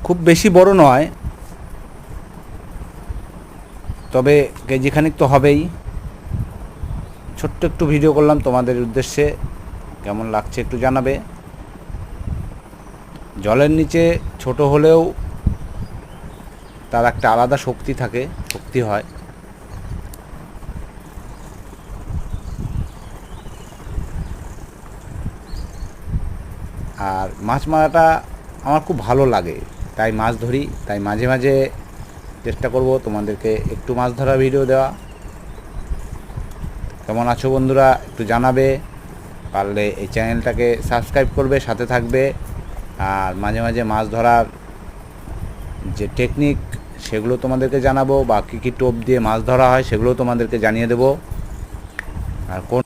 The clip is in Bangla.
খুব বেশি বড় নয়, তবে কেজি খানিক তো হবেই। ছোট্ট একটু ভিডিও করলাম তোমাদের উদ্দেশ্যে, কেমন লাগছে একটু জানাবে। জলের নিচে ছোট হলেও তার একটা আলাদা শক্তি থাকে, শক্তি হয়। আর মাছ মারাটা আমার খুব ভালো লাগে, তাই মাছ ধরি। তাই মাঝে মাঝে চেষ্টা করব তোমাদেরকে একটু মাছ ধরা ভিডিও দেওয়া। কেমন আছো বন্ধুরা একটু জানাবে, পারলে এই চ্যানেলটাকে সাবস্ক্রাইব করবে, সাথে থাকবে। আর মাঝে মাঝে মাছ ধরার যে টেকনিক সেগুলো তোমাদেরকে জানাবো, বা কী কী টোপ দিয়ে মাছ ধরা হয় সেগুলো তোমাদেরকে জানিয়ে দেবো। আর কোন